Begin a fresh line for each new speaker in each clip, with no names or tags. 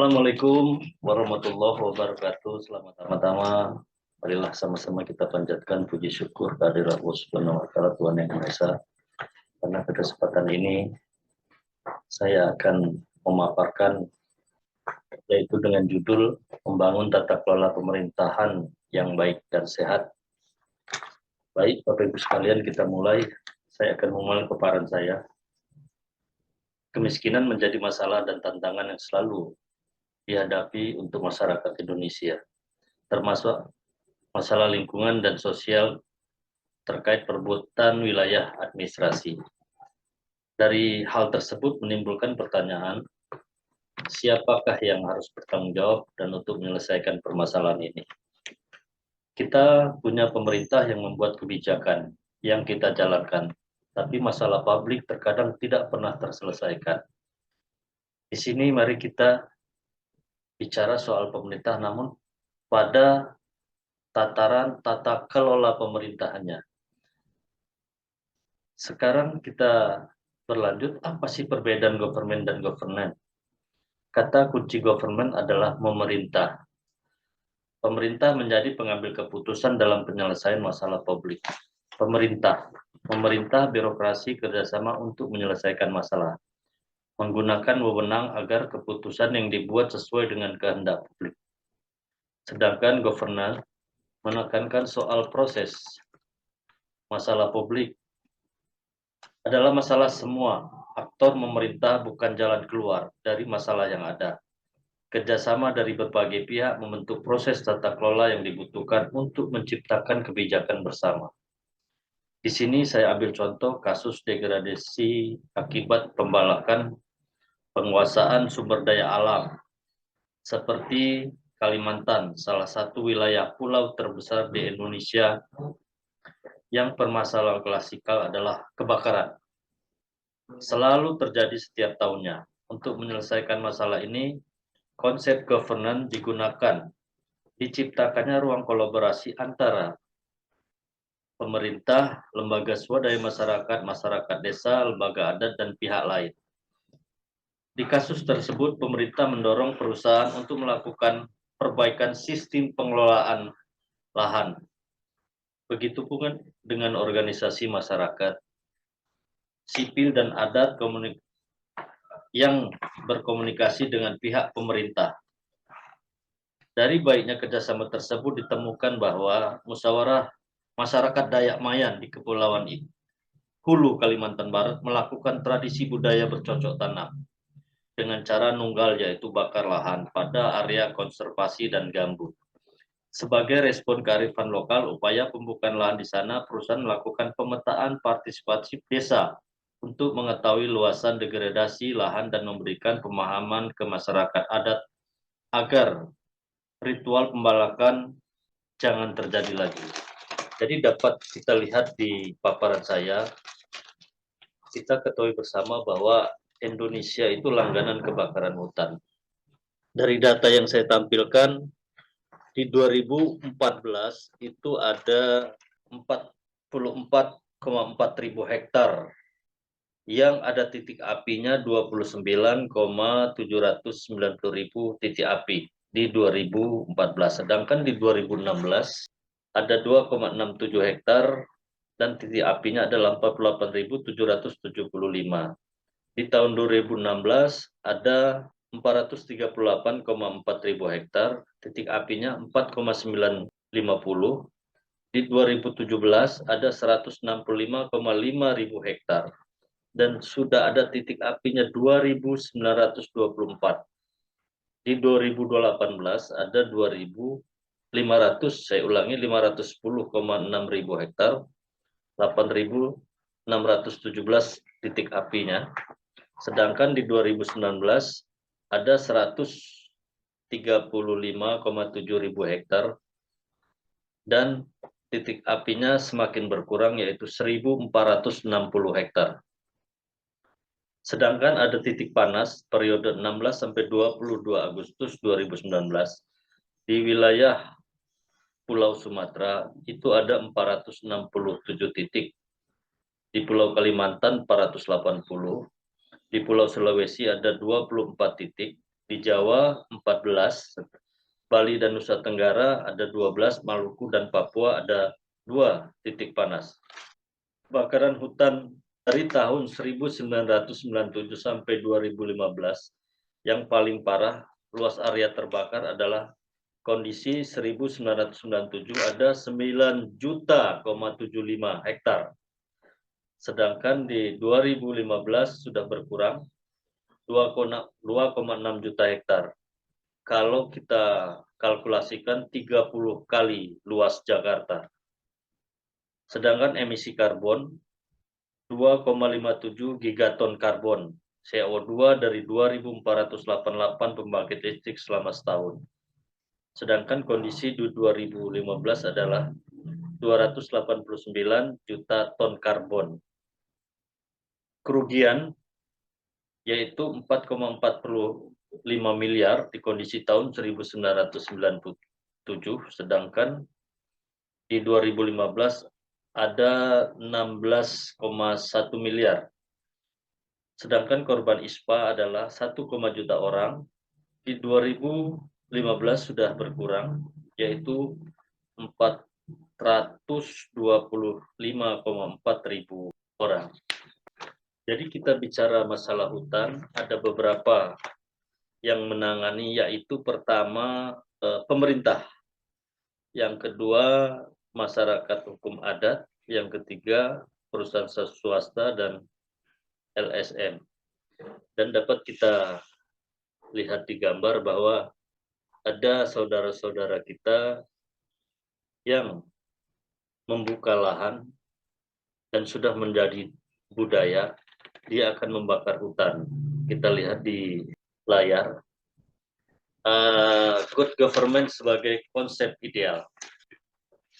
Assalamualaikum warahmatullahi wabarakatuh. Selamat pertama, marilah sama-sama kita panjatkan puji syukur kehadirat Allah Subhanahu wa taala, Tuhan Yang Maha Esa. Karena pada kesempatan ini saya akan memaparkan, yaitu dengan judul membangun tata kelola pemerintahan yang baik dan sehat. Baik, Bapak Ibu sekalian, kita mulai. Saya akan memulai paparan saya. Kemiskinan menjadi masalah dan tantangan yang selalu dihadapi untuk masyarakat Indonesia, termasuk masalah lingkungan dan sosial terkait perebutan wilayah administrasi. Dari hal tersebut menimbulkan pertanyaan, siapakah yang harus bertanggung jawab dan untuk menyelesaikan permasalahan ini? Kita punya pemerintah yang membuat kebijakan yang kita jalankan, tapi masalah publik terkadang tidak pernah terselesaikan. Di sini mari kita bicara soal pemerintah, namun pada tataran tata kelola pemerintahannya. Sekarang kita berlanjut, apa sih perbedaan government dan governance? Kata kunci government adalah memerintah. Pemerintah menjadi pengambil keputusan dalam penyelesaian masalah publik. Pemerintah birokrasi kerjasama untuk menyelesaikan masalah, menggunakan wewenang agar keputusan yang dibuat sesuai dengan kehendak publik. Sedangkan governance menekankan soal proses. Masalah publik adalah masalah semua aktor memerintah, bukan jalan keluar dari masalah yang ada. Kerjasama dari berbagai pihak membentuk proses tata kelola yang dibutuhkan untuk menciptakan kebijakan bersama. Di sini saya ambil contoh kasus degradasi akibat pembalakan penguasaan sumber daya alam, seperti Kalimantan, salah satu wilayah pulau terbesar di Indonesia yang permasalahan klasikal adalah kebakaran. Selalu terjadi setiap tahunnya. Untuk menyelesaikan masalah ini, konsep governance digunakan. Diciptakannya ruang kolaborasi antara pemerintah, lembaga swadaya masyarakat, masyarakat desa, lembaga adat, dan pihak lain. Di kasus tersebut, pemerintah mendorong perusahaan untuk melakukan perbaikan sistem pengelolaan lahan. Begitu pun dengan organisasi masyarakat sipil dan adat yang berkomunikasi dengan pihak pemerintah. Dari baiknya kerjasama tersebut ditemukan bahwa musyawarah masyarakat Dayak Mayan di Kepulauan Hulu, Kalimantan Barat melakukan tradisi budaya bercocok tanam dengan cara nunggal, yaitu bakar lahan pada area konservasi dan gambut. Sebagai respon kearifan lokal, upaya pembukaan lahan di sana, perusahaan melakukan pemetaan partisipasi desa untuk mengetahui luasan degradasi lahan dan memberikan pemahaman ke masyarakat adat agar ritual pembalakan jangan terjadi lagi. Jadi dapat kita lihat di paparan saya, kita ketahui bersama bahwa Indonesia itu langganan kebakaran hutan. Dari data yang saya tampilkan, di 2014 itu ada 44,4 ribu hektar yang ada titik apinya 29,790 ribu titik api di 2014. Sedangkan di 2016 ada 2,67 hektar dan titik apinya adalah 48.775. Di tahun 2016 ada 438,4 ribu hektar, titik apinya 4,950. Di 2017 ada 165,5 ribu hektar dan sudah ada titik apinya 2.924. Di 2018 ada 2.500, saya ulangi, 510,6 ribu hektar, 8.617 titik apinya. Sedangkan di 2019 ada 135,7 ribu hektar dan titik apinya semakin berkurang, yaitu 1.460 hektar. Sedangkan ada titik panas periode 16 sampai 22 Agustus 2019 di wilayah Pulau Sumatera itu ada 467 titik. Di Pulau Kalimantan 480, di Pulau Sulawesi ada 24 titik, di Jawa 14, Bali dan Nusa Tenggara ada 12, Maluku dan Papua ada 2 titik panas. Kebakaran hutan dari tahun 1997 sampai 2015 yang paling parah, luas area terbakar adalah kondisi 1997 ada 9,75 hektar. Sedangkan di 2015 sudah berkurang 2,6 juta hektar. Kalau kita kalkulasikan 30 kali luas Jakarta. Sedangkan emisi karbon 2,57 gigaton karbon CO2 dari 2.488 pembangkit listrik selama setahun. Sedangkan kondisi di 2015 adalah 289 juta ton karbon. Kerugian yaitu 4,45 miliar di kondisi tahun 1997, sedangkan di 2015 ada 16,1 miliar. Sedangkan korban ISPA adalah 1, juta orang. Di 2015 sudah berkurang, yaitu 425,4 ribu orang. Jadi kita bicara masalah hutan, ada beberapa yang menangani, yaitu pertama pemerintah, yang kedua masyarakat hukum adat, yang ketiga perusahaan swasta dan LSM. Dan dapat kita lihat di gambar bahwa ada saudara-saudara kita yang membuka lahan dan sudah menjadi budaya, dia akan membakar hutan. Kita lihat di layar. Good government sebagai konsep ideal.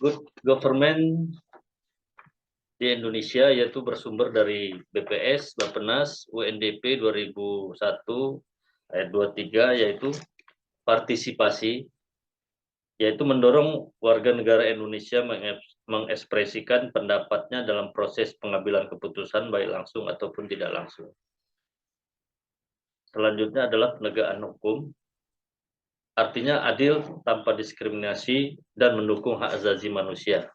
Good government di Indonesia yaitu bersumber dari BPS, Bappenas, UNDP 2001 ayat 23, yaitu partisipasi, yaitu mendorong warga negara Indonesia mengekspresikan pendapatnya dalam proses pengambilan keputusan baik langsung ataupun tidak langsung. Selanjutnya adalah penegakan hukum, artinya adil tanpa diskriminasi dan mendukung hak asasi manusia.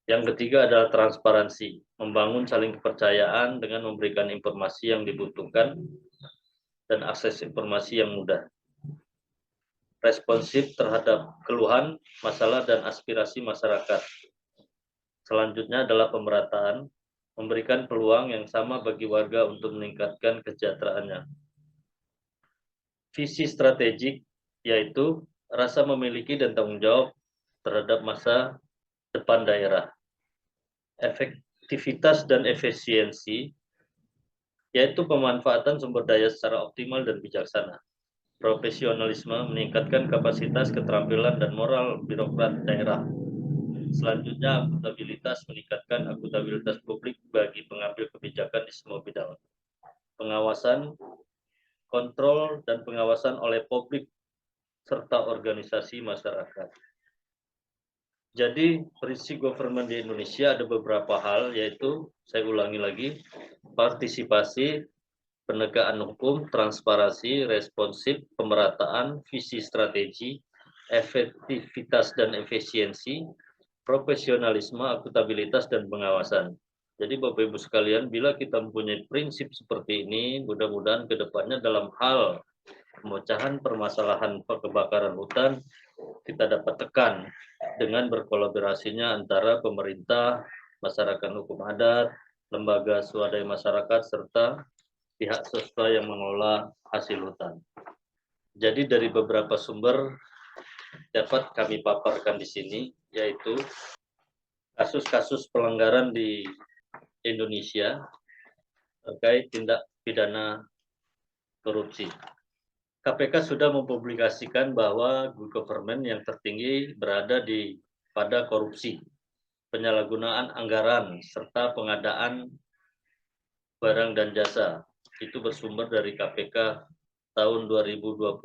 Yang ketiga adalah transparansi, membangun saling kepercayaan dengan memberikan informasi yang dibutuhkan dan akses informasi yang mudah. Responsif terhadap keluhan, masalah, dan aspirasi masyarakat. Selanjutnya adalah pemerataan, memberikan peluang yang sama bagi warga untuk meningkatkan kesejahteraannya. Visi strategik, yaitu rasa memiliki dan tanggung jawab terhadap masa depan daerah. Efektivitas dan efisiensi, yaitu pemanfaatan sumber daya secara optimal dan bijaksana. Profesionalisme, meningkatkan kapasitas, keterampilan, dan moral birokrat daerah. Selanjutnya, akuntabilitas, meningkatkan akuntabilitas publik bagi pengambil kebijakan di semua bidang. Pengawasan, kontrol, dan pengawasan oleh publik serta organisasi masyarakat. Jadi prinsip government di Indonesia ada beberapa hal, yaitu saya ulangi lagi, partisipasi, penegakan hukum, transparansi, responsif, pemerataan, visi strategi, efektivitas dan efisiensi, profesionalisme, akuntabilitas, dan pengawasan. Jadi Bapak Ibu sekalian, bila kita mempunyai prinsip seperti ini, mudah-mudahan ke depannya dalam hal pemecahan permasalahan kebakaran hutan, kita dapat tekan dengan berkolaborasinya antara pemerintah, masyarakat hukum adat, lembaga swadaya masyarakat, serta pihak swasta yang mengelola hasil hutan. Jadi dari beberapa sumber dapat kami paparkan di sini, yaitu kasus-kasus pelanggaran di Indonesia terkait tindak pidana korupsi. KPK sudah mempublikasikan bahwa good government yang tertinggi berada pada korupsi, penyalahgunaan anggaran, serta pengadaan barang dan jasa. Itu bersumber dari KPK tahun 2020.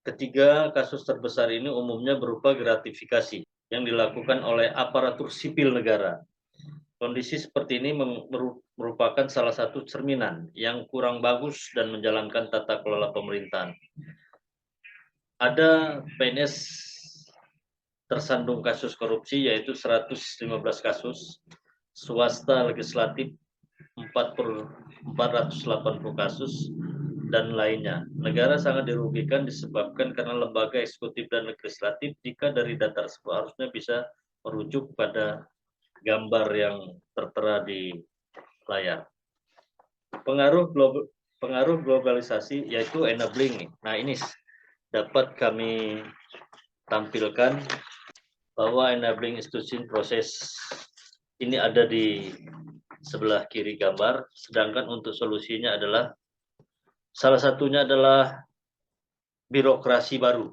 Ketiga, kasus terbesar ini umumnya berupa gratifikasi yang dilakukan oleh aparatur sipil negara, Kondisi seperti ini merupakan salah satu cerminan yang kurang bagus dan menjalankan tata kelola pemerintahan. Ada PNS tersandung kasus korupsi yaitu 115 kasus, swasta legislatif 480 kasus, dan lainnya. Negara sangat dirugikan disebabkan karena lembaga eksekutif dan legislatif jika dari data tersebut harusnya bisa merujuk pada gambar yang tertera di layar. Pengaruh globalisasi yaitu enabling. Nah, ini dapat kami tampilkan bahwa enabling institution proses ini ada di sebelah kiri gambar, sedangkan untuk solusinya adalah salah satunya adalah birokrasi baru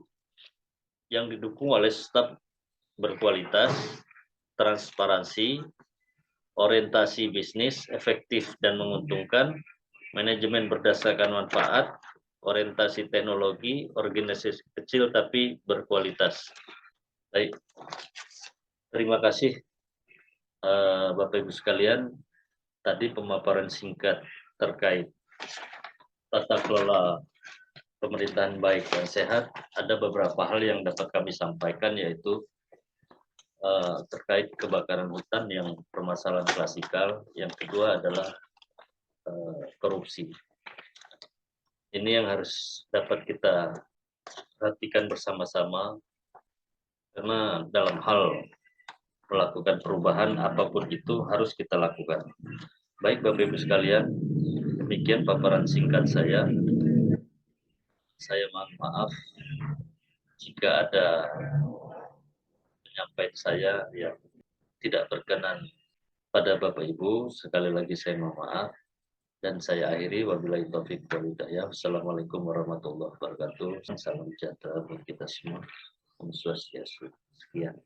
yang didukung oleh staf berkualitas, transparansi, orientasi bisnis, efektif dan menguntungkan, manajemen berdasarkan manfaat, orientasi teknologi, organisasi kecil tapi berkualitas. Baik, terima kasih Bapak Ibu sekalian. Tadi pemaparan singkat terkait tata kelola pemerintahan baik dan sehat. Ada beberapa hal yang dapat kami sampaikan, yaitu terkait kebakaran hutan yang permasalahan klasikal. Yang kedua adalah korupsi. Ini yang harus dapat kita perhatikan bersama-sama, karena dalam hal melakukan perubahan apapun itu harus kita lakukan. Baik Bapak Ibu sekalian, demikian paparan singkat saya. Saya mohon maaf jika ada penyampaian saya yang tidak berkenan pada Bapak Ibu. Sekali lagi saya mohon maaf. Dan saya akhiri, wabillahi taufiq wal hidayah. Wassalamualaikum warahmatullahi wabarakatuh. Salam sejahtera buat kita semua. Om Swastiastu. Sekian.